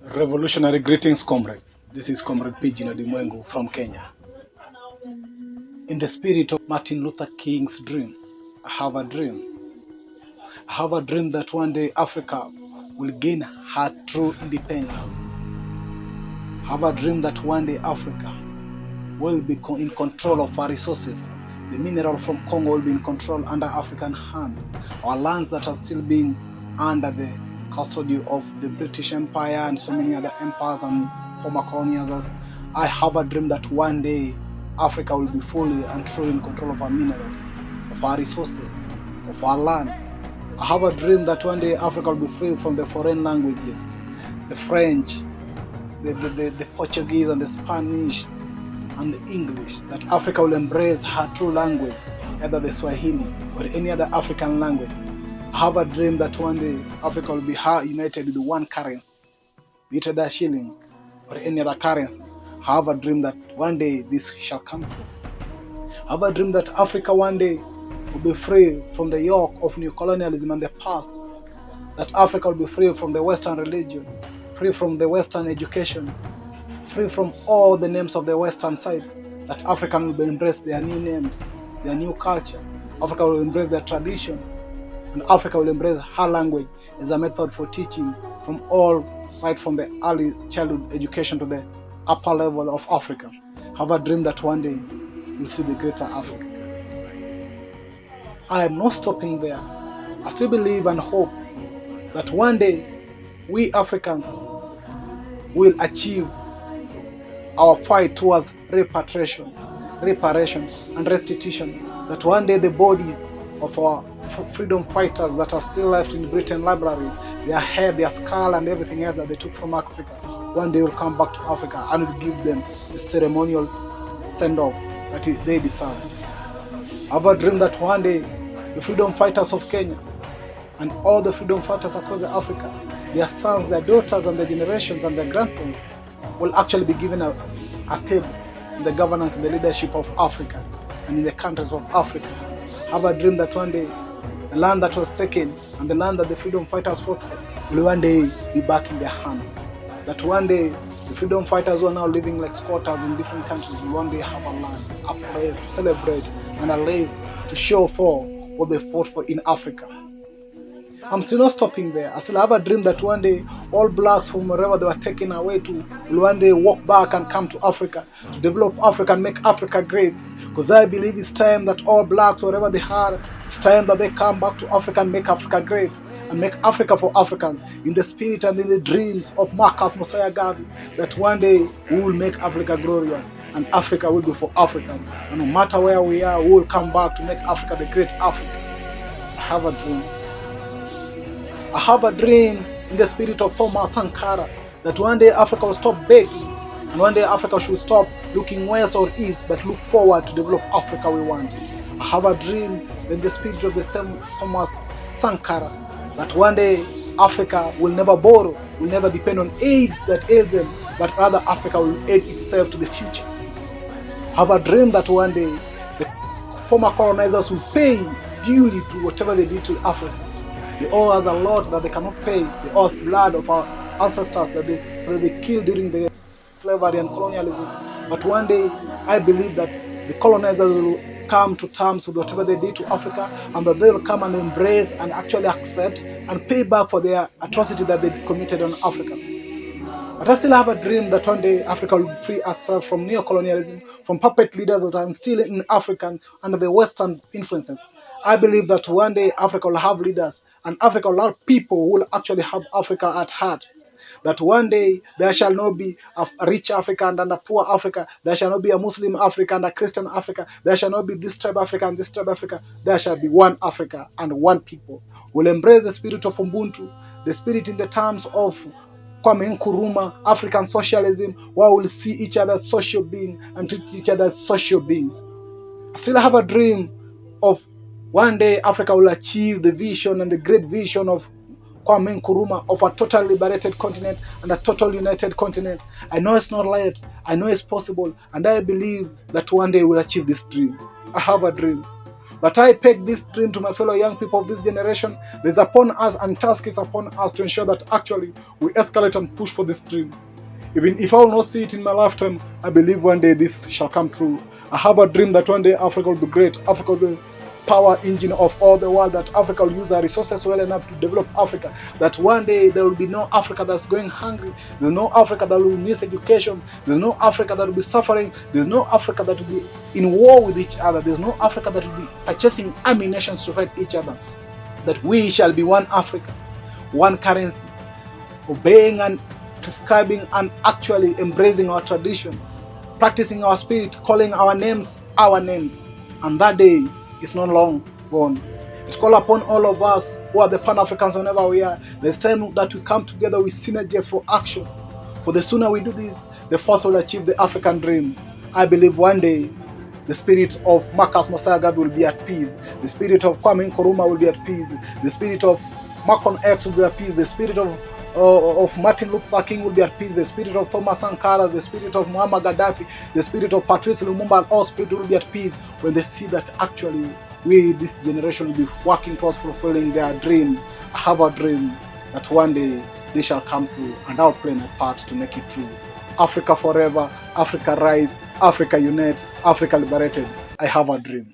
Revolutionary greetings, comrade. This is Comrade Pigeon Odimwengu from Kenya. In the spirit of Martin Luther King's dream, I have a dream. I have a dream that one day Africa will gain her true independence. I have a dream that one day Africa will be in control of our resources. The mineral from Congo will be in control under African hands. Our lands that are still being under the custody of the British Empire and so many other empires and former colonials. I have a dream that one day Africa will be fully and truly in control of our minerals, of our resources, of our land. I have a dream that one day Africa will be free from the foreign languages, the French, the Portuguese and the Spanish and the English, that Africa will embrace her true language, either the Swahili or any other African language. I have a dream that one day Africa will be united with one currency, be it a shilling or any other currency. I have a dream that one day this shall come true. I have a dream that Africa one day will be free from the yoke of neocolonialism and the past, that Africa will be free from the Western religion, free from the Western education, free from all the names of the Western side, that Africa will embrace their new names, their new culture. Africa will embrace their tradition, and Africa will embrace her language as a method for teaching from all, right from the early childhood education to the upper level of Africa. I have a dream that one day we'll see the greater Africa. I am not stopping there. I still believe and hope that one day we Africans will achieve our fight towards reparation and restitution, that one day the bodies of our freedom fighters that are still left in Britain libraries, their head, their skull and everything else that they took from Africa, one day will come back to Africa and will give them the ceremonial send-off that they deserve. I have a dream that one day the freedom fighters of Kenya and all the freedom fighters across Africa, their sons, their daughters and their generations and their grandsons will actually be given a table in the governance and the leadership of Africa and in the countries of Africa. I have a dream that one day the land that was taken and the land that the freedom fighters fought for will one day be back in their hands. That one day the freedom fighters who are now living like squatters in different countries will one day have a land, a place to celebrate and a place to show for what they fought for in Africa. I'm still not stopping there. I still have a dream that one day all blacks from wherever they were taken away to will one day walk back and come to Africa to develop Africa and make Africa great. Because I believe it's time that all blacks, wherever they are, it's time that they come back to Africa and make Africa great and make Africa for Africans in the spirit and in the dreams of Marcus Mosiah Garvey, that one day we will make Africa glorious and Africa will be for Africans. And no matter where we are, we will come back to make Africa the great Africa. I have a dream. I have a dream in the spirit of Thomas Sankara that one day Africa will stop begging and one day Africa should stop looking west or east but look forward to develop Africa we want. I have a dream in the spirit of the same Thomas Sankara that one day Africa will never borrow, will never depend on aid that aids them, but rather Africa will aid itself to the future. I have a dream that one day the former colonizers will pay duly to whatever they did to Africa. They owe us a lot that they cannot pay. They owe us blood of our ancestors that they killed during the slavery and colonialism. But one day, I believe that the colonizers will come to terms with whatever they did to Africa, and that they will come and embrace and actually accept and pay back for their atrocity that they committed on Africa. But I still have a dream that one day Africa will free herself from neo-colonialism, from puppet leaders that are still in Africa under the Western influences. I believe that one day Africa will have leaders and Africa will have people who will actually have Africa at heart. That one day there shall not be a rich Africa and a poor Africa. There shall not be a Muslim Africa and a Christian Africa. There shall not be this tribe Africa and this tribe Africa. There shall be one Africa and one people. We'll embrace the spirit of Ubuntu, the spirit in the terms of Kwame Nkrumah, African socialism, where we'll see each other as social beings and treat each other as social beings. I still have a dream of one day Africa will achieve the vision and the great vision of Kwame Nkrumah of a total liberated continent and a total united continent. I know it's not late, I know it's possible, and I believe that one day we'll achieve this dream. I have a dream. But I peg this dream to my fellow young people of this generation. There's upon us and task is upon us to ensure that actually we escalate and push for this dream. Even if I will not see it in my lifetime, I believe one day this shall come true. I have a dream that one day Africa will be great. Africa will be the power engine of all the world, that Africa will use our resources well enough to develop Africa, that one day there will be no Africa that's going hungry, there's no Africa that will miss education, there's no Africa that will be suffering, there's no Africa that will be in war with each other, there's no Africa that will be purchasing army nations to fight each other, that we shall be one Africa, one currency, obeying and prescribing and actually embracing our tradition, practicing our spirit, calling our names, and that day is not long gone. It's called upon all of us who are the Pan-Africans whenever we are. There's time that we come together with synergies for action. For the sooner we do this, the faster we'll achieve the African dream. I believe one day the spirit of Marcus Mosiah Garvey will be at peace. The spirit of Kwame Nkrumah will be at peace. The spirit of Malcolm X will be at peace. The spirit of Martin Luther King will be at peace. The spirit of Thomas Sankara, the spirit of Muammar Gaddafi, the spirit of Patrice Lumumba, and all spirit will be at peace when they see that actually we, this generation, will be working towards fulfilling their dream. I have a dream that one day they shall come true, and I'll play my part to make it true. Africa forever, Africa rise, Africa unite, Africa liberated. I have a dream.